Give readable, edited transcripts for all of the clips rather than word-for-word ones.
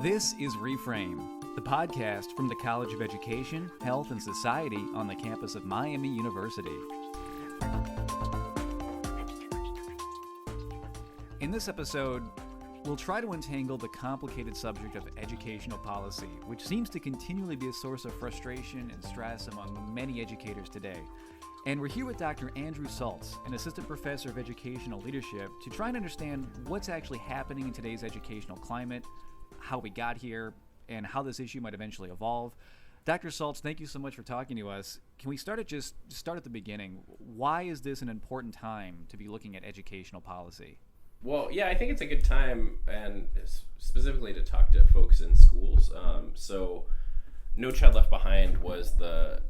This is Reframe, the podcast from the College of Education, Health, and Society on the campus of Miami University. In this episode, we'll try to untangle the complicated subject of educational policy, which seems to continually be a source of frustration and stress among many educators today. And we're here with Dr. Andrew Saultz, an assistant professor of educational leadership, to try and understand what's actually happening in today's educational climate, how we got here, and how this issue might eventually evolve. Dr. Saultz, thank you so much for talking to us. Can we start at the beginning? Why is this an important time to be looking at educational policy? Well, yeah, I think it's a good time, and specifically to talk to folks in schools. So No Child Left Behind was the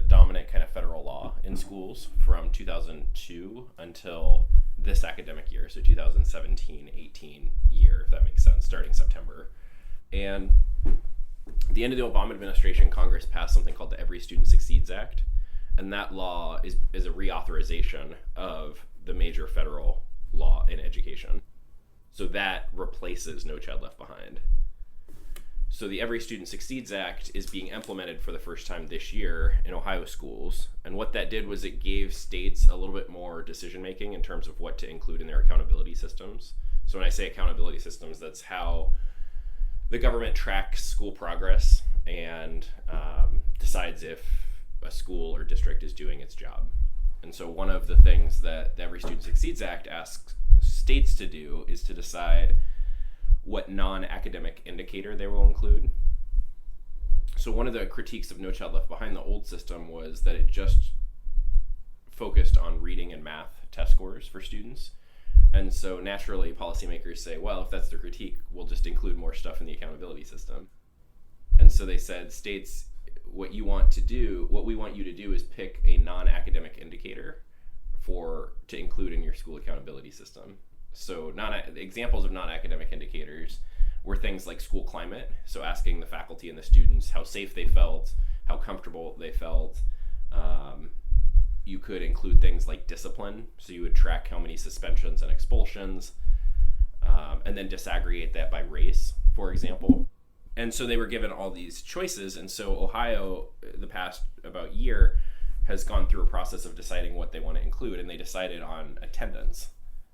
dominant kind of federal law in schools from 2002 until this academic year, so 2017-18 year, if that makes sense, starting September. And at the end of the Obama administration, Congress passed something called the Every Student Succeeds Act, and that law is a reauthorization of the major federal law in education. So that replaces No Child Left Behind. So the Every Student Succeeds Act is being implemented for the first time this year in Ohio schools. And what that did was it gave states a little bit more decision making in terms of what to include in their accountability systems. So when I say accountability systems, that's how the government tracks school progress and decides if a school or district is doing its job. And so one of the things that the Every Student Succeeds Act asks states to do is to decide what non-academic indicator they will include. So one of the critiques of No Child Left Behind, the old system, was that it just focused on reading and math test scores for students. And so naturally, policymakers say, well, if that's the critique, we'll just include more stuff in the accountability system. And so they said, states, what we want you to do is pick a non-academic indicator to include in your school accountability system. So examples of non-academic indicators were things like school climate, so asking the faculty and the students how safe they felt, how comfortable they felt. You could include things like discipline, so you would track how many suspensions and expulsions, and then disaggregate that by race, for example. And so they were given all these choices, and so Ohio, the past about year, has gone through a process of deciding what they want to include, and they decided on attendance.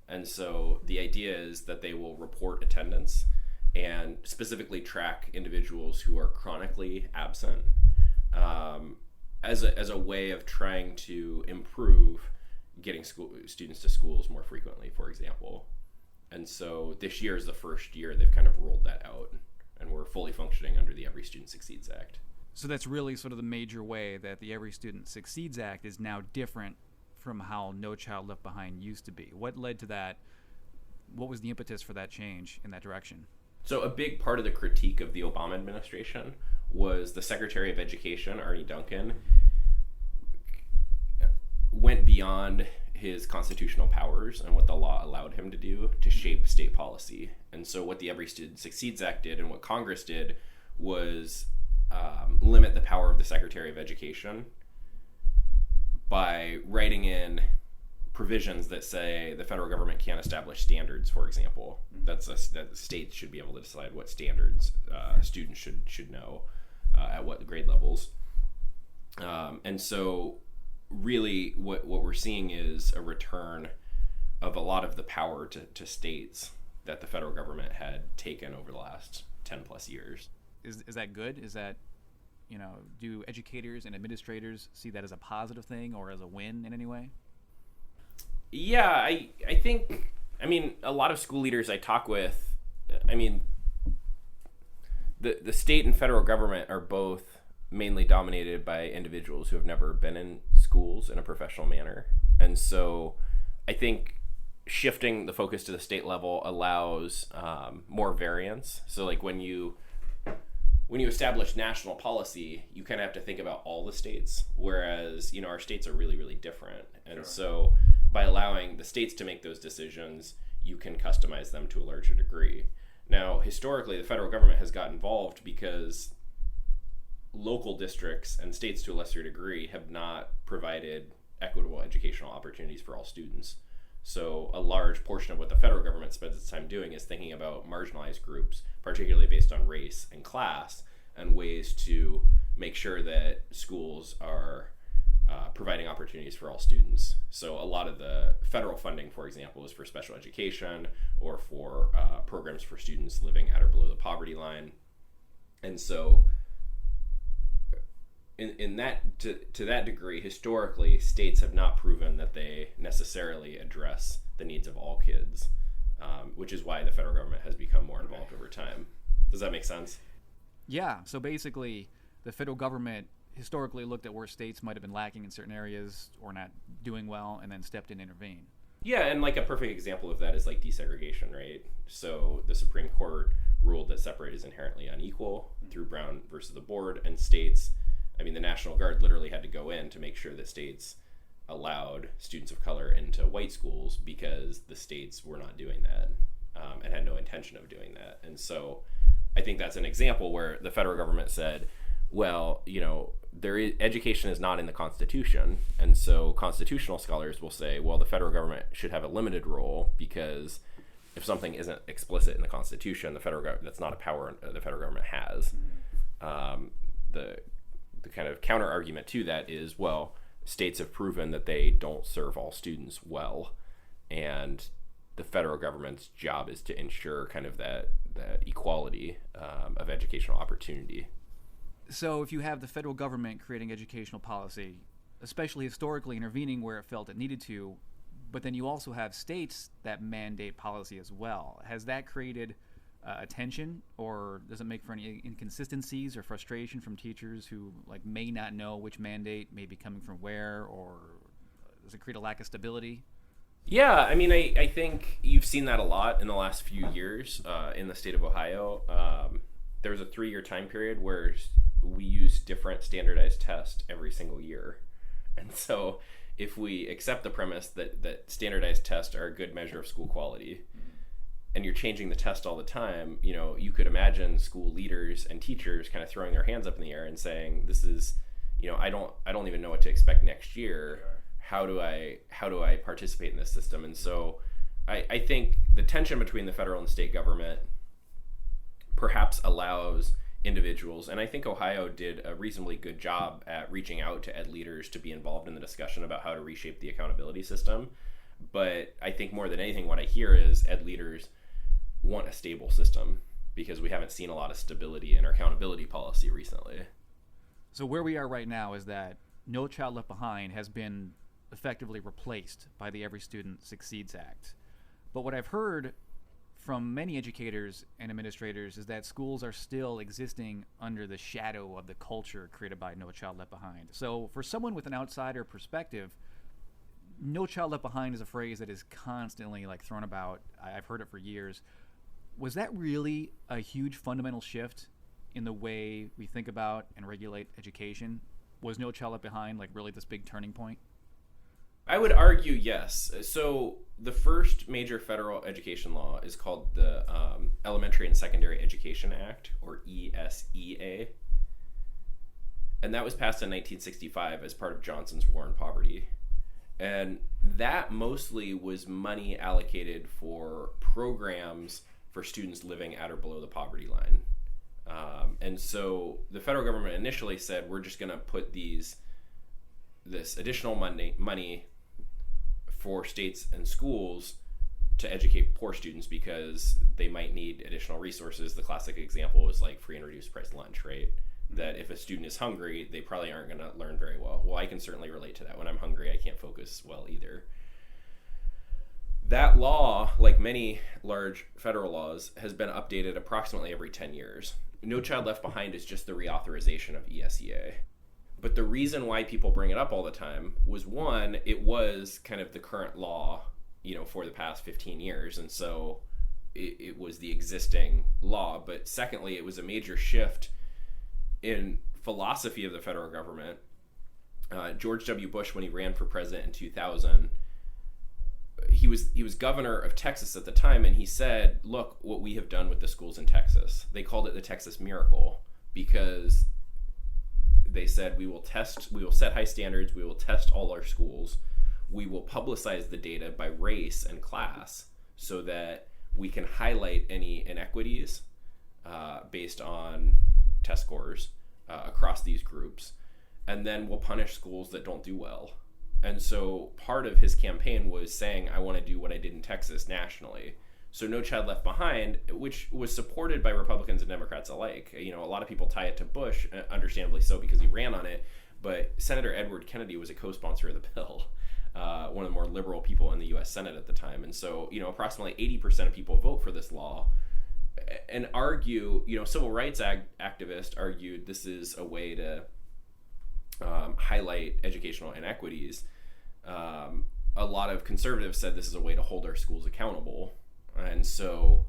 And so the idea is that they will report attendance and specifically track individuals who are chronically absent as a way of trying to improve getting students to schools more frequently, for example. And so this year is the first year they've kind of rolled that out, and we're fully functioning under the Every Student Succeeds Act. So that's really sort of the major way that the Every Student Succeeds Act is now different from how No Child Left Behind used to be. What led to that? What was the impetus for that change in that direction? So a big part of the critique of the Obama administration was the Secretary of Education, Arne Duncan, went beyond his constitutional powers and what the law allowed him to do to shape state policy. And so what the Every Student Succeeds Act did and what Congress did was limit the power of the Secretary of Education by writing in provisions that say the federal government can't establish standards, for example. That the states should be able to decide what standards students should know at what grade levels. And so really what we're seeing is a return of a lot of the power to states that the federal government had taken over the last 10 plus years. Is that good? Is that, do educators and administrators see that as a positive thing or as a win in any way? Yeah, I think, a lot of school leaders I talk with, the state and federal government are both mainly dominated by individuals who have never been in schools in a professional manner. And so I think shifting the focus to the state level allows more variance. So like when you establish national policy, you kind of have to think about all the states, whereas, our states are really, really different. And sure. So by allowing the states to make those decisions, you can customize them to a larger degree. Now, historically, the federal government has got involved because local districts and states to a lesser degree have not provided equitable educational opportunities for all students. So a large portion of what the federal government spends its time doing is thinking about marginalized groups, particularly based on race and class, and ways to make sure that schools are providing opportunities for all students. So a lot of the federal funding, for example, is for special education or for programs for students living at or below the poverty line. And so in that to that degree, historically, states have not proven that they necessarily address the needs of all kids, which is why the federal government has become more involved over time. Does that make sense? Yeah, so basically the federal government historically looked at where states might have been lacking in certain areas or not doing well, and then stepped in and intervened. Yeah, and like a perfect example of that is like desegregation, right? So the Supreme Court ruled that separate is inherently unequal through Brown versus the board, and states, I mean, the National Guard literally had to go in to make sure that states allowed students of color into white schools because the states were not doing that and had no intention of doing that. And so I think that's an example where the federal government said, well, education is not in the Constitution, and so constitutional scholars will say, well, the federal government should have a limited role because if something isn't explicit in the Constitution, the federal government, that's not a power the federal government has. The kind of counter argument to that is, well, states have proven that they don't serve all students well, and the federal government's job is to ensure kind of that equality of educational opportunity. So if you have the federal government creating educational policy, especially historically intervening where it felt it needed to, but then you also have states that mandate policy as well, has that created a tension, or does it make for any inconsistencies or frustration from teachers who may not know which mandate may be coming from where, or does it create a lack of stability? Yeah, I mean, I think you've seen that a lot in the last few years in the state of Ohio. There was a 3-year time period where we use different standardized tests every single year. And so if we accept the premise that standardized tests are a good measure of school quality, and you're changing the test all the time, you could imagine school leaders and teachers kind of throwing their hands up in the air and saying, this is, I don't even know what to expect next year. How do I participate in this system? And so I think the tension between the federal and state government perhaps allows individuals, and I think Ohio did a reasonably good job at reaching out to ed leaders to be involved in the discussion about how to reshape the accountability system. But I think more than anything, what I hear is ed leaders want a stable system because we haven't seen a lot of stability in our accountability policy recently. So where we are right now is that No Child Left Behind has been effectively replaced by the Every Student Succeeds Act. But what I've heard from many educators and administrators is that schools are still existing under the shadow of the culture created by No Child Left Behind. So for someone with an outsider perspective, No Child Left Behind is a phrase that is constantly thrown about. I've heard it for years. Was that really a huge fundamental shift in the way we think about and regulate education? Was No Child Left Behind really this big turning point? I would argue yes. So the first major federal education law is called the Elementary and Secondary Education Act, or ESEA. And that was passed in 1965 as part of Johnson's War on Poverty. And that mostly was money allocated for programs for students living at or below the poverty line. And so the federal government initially said, we're just going to put this additional money for states and schools to educate poor students because they might need additional resources. The classic example is free and reduced price lunch, right? That if a student is hungry, they probably aren't going to learn very well. Well, I can certainly relate to that. When I'm hungry, I can't focus well either. That law, like many large federal laws, has been updated approximately every 10 years. No Child Left Behind is just the reauthorization of ESEA. But the reason why people bring it up all the time was, one, it was kind of the current law, for the past 15 years. And so it was the existing law. But secondly, it was a major shift in philosophy of the federal government. George W. Bush, when he ran for president in 2000, he was governor of Texas at the time, and he said, look what we have done with the schools in Texas. They called it the Texas Miracle because they said, we will set high standards, we will test all our schools, we will publicize the data by race and class so that we can highlight any inequities based on test scores across these groups, and then we'll punish schools that don't do well. And so part of his campaign was saying, I want to do what I did in Texas nationally. So No Child Left Behind, which was supported by Republicans and Democrats alike. A lot of people tie it to Bush, understandably so, because he ran on it. But Senator Edward Kennedy was a co-sponsor of the bill, one of the more liberal people in the U.S. Senate at the time. And so, approximately 80% of people vote for this law and argue, civil rights activists argued this is a way to highlight educational inequities. A lot of conservatives said this is a way to hold our schools accountable. And so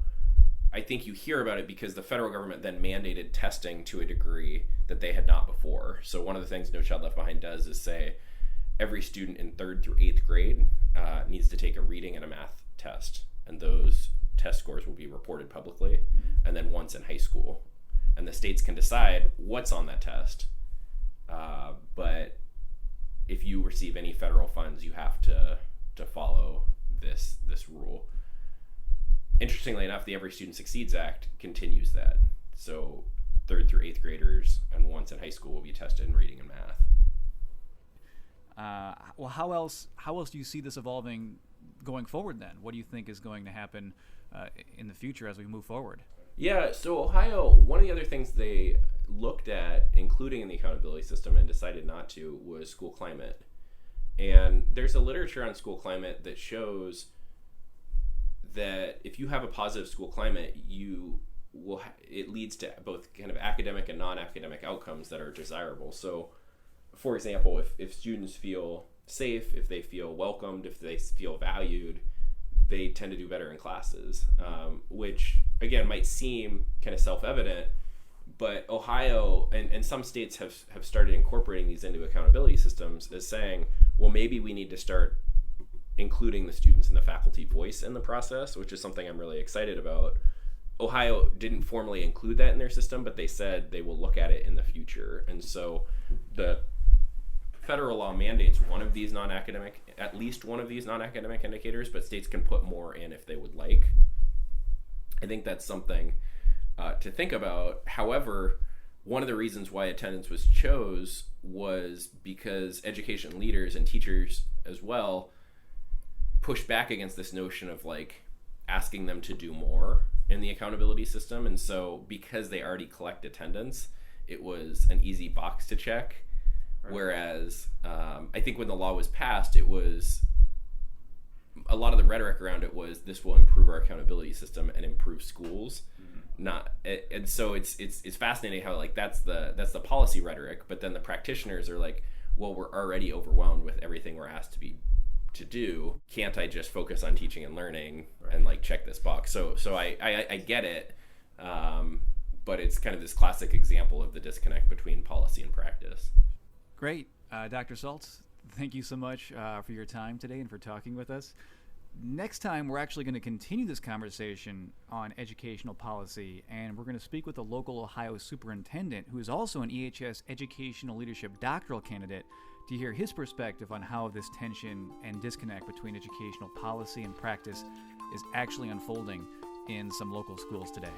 I think you hear about it because the federal government then mandated testing to a degree that they had not before. So one of the things No Child Left Behind does is say every student in 3rd through 8th grade needs to take a reading and a math test. And those test scores will be reported publicly, and then once in high school. And the states can decide what's on that test. But if you receive any federal funds, you have to follow this rule. Interestingly enough, the Every Student Succeeds Act continues that. So 3rd through 8th graders and once in high school will be tested in reading and math. Well, how else do you see this evolving going forward then? What do you think is going to happen in the future as we move forward? Yeah, so Ohio, one of the other things they looked at, including in the accountability system and decided not to, was school climate. And there's a literature on school climate that shows that if you have a positive school climate, it leads to both kind of academic and non-academic outcomes that are desirable. So, for example, if students feel safe, if they feel welcomed, if they feel valued, they tend to do better in classes, which, again, might seem kind of self-evident, but Ohio and some states have started incorporating these into accountability systems as saying, well, maybe we need to start including the students and the faculty voice in the process, which is something I'm really excited about. Ohio didn't formally include that in their system, but they said they will look at it in the future. And so the federal law mandates at least one of these non-academic indicators, but states can put more in if they would like. I think that's something to think about. However, one of the reasons why attendance was chose was because education leaders and teachers as well pushed back against this notion of asking them to do more in the accountability system. And so because they already collect attendance, it was an easy box to check. Right. Whereas I think when the law was passed, it was a lot of the rhetoric around it was this will improve our accountability system and improve schools. And so it's fascinating how that's the policy rhetoric, but then the practitioners are like, well, we're already overwhelmed with everything we're asked to do. Can't I just focus on teaching and learning and check this box? So I get it, but it's kind of this classic example of the disconnect between policy and practice. Great. Dr. Saultz, thank you so much for your time today and for talking with us. Next time, we're actually going to continue this conversation on educational policy, and we're going to speak with a local Ohio superintendent who is also an EHS Educational Leadership doctoral candidate to hear his perspective on how this tension and disconnect between educational policy and practice is actually unfolding in some local schools today.